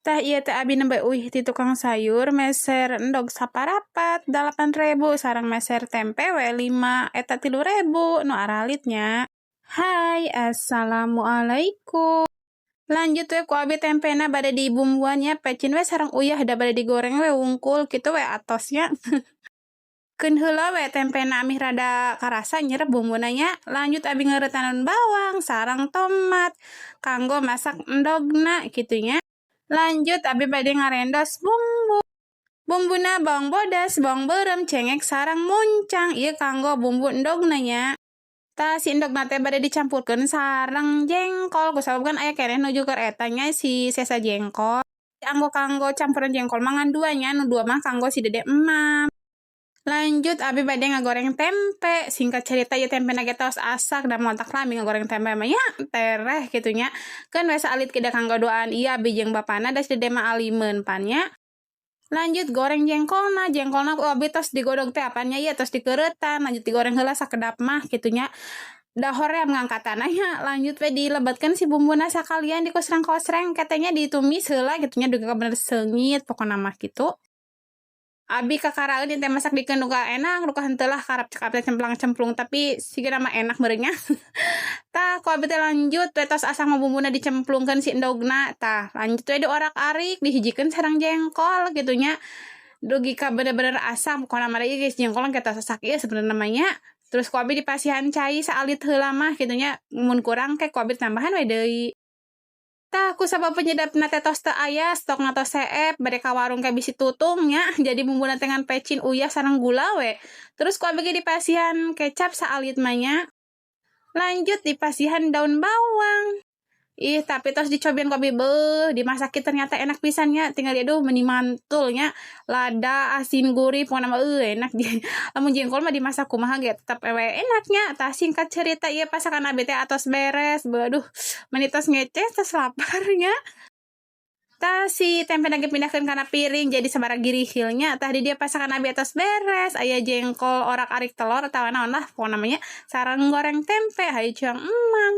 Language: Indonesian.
Tah iya teh abi nembe uih di tukang sayur meser endog saparapat 8.000 sareng meser tempe we 5 eta 3.000 nu aralitnya. Hai, assalamualaikum. Lanjut we ku abi tempena bade dibumbuannya pecin we sareng uyah da bade digoreng we wungkul kitu we atosnya. Keun heula we tempena amih rada karasa nyerep bumbuna nya. Lanjut abi ngeureutanan bawang sareng tomat kanggo masak endogna kitu nya. Lanjut abi bade ngarendos bumbuna bawang bodas, bawang beureum, cengek sareng muncang. Ieu kanggo bumbu endogna nya. Tah si endogna teh bade dicampurkeun sareng jengkol kusababkeun aya keneh nuju keur eta nya si sesa jengkol. Kanggo campuran jengkol mangan dua nya, nu dua mah kanggo si dede emam. Lanjut abi bade ngagoreng tempe. Singkat cerita ieu tempena ge tos asak da montak lami ngagoreng tempe mah nya tereh kitu nya. Keun we saalit kida kanggo doaan ieu abi jeung bapana da si dede mah alimeun pan nya. Lanjut goreng jengkolna ku abi tos digodog teh apanya ieu tos dikeureuttan lanjut digoreng heula sakedap mah kitu nya. Da hoream ngangkatana nya lanjut we dilebatkeun si bumbuna sakalian dikosreng-kosreng ketenya ditumis heula kitu nya duga bener seungit pokona mah kitu. Abi kakaraeun teh masak dikeun nu enak nu henteu lah karap cekap teh cemplang-cemplung tapi siga mah enak meureun nya. Tah ku abi teh lanjut we tos asang bumbuna dicemplungkeun si endogna tah lanjut we diorak-arik dihijikeun sareng jengkol kitu nya. Dugi ka bener-bener asam pokona mah ieu geus jengkol ge tos sasak ieu sebenarnya namanya. Terus ku abi dipasihan cai saalit heula mah kitu nya mun kurang ke ku abi tambahan we deui. Tah kusabab penyedapna teh tos teu aya stokna tos seep bade ka warung ke bisi tutung nya jadi bumbuna teh ngan pecin uyah sareng gula we. Terus ku abi ge dipasihan kecap saalit mah nya. Lanjut dipasihan daun bawang. Ih tapi tos dicobian ku abi beuh dimasaki ternyata enak pisan nya tinggal aduh meuni mantul nya lada asin gurih pokona mah enak. Lamun jengkol mah dimasak kumaha ge tetep we enaknya. Tah singkat cerita ieu pasakan abi teh atos beres beuh aduh meuni tos ngece tos lapar nya. Tah si tempena ge pindahkeun kana piring jadi sabaraha girihilnya tah di dieu pasakan abi atos beres aya jengkol orak-arik telur atawa naon lah pokona mah nya sareng goreng tempe hayu cuang emam.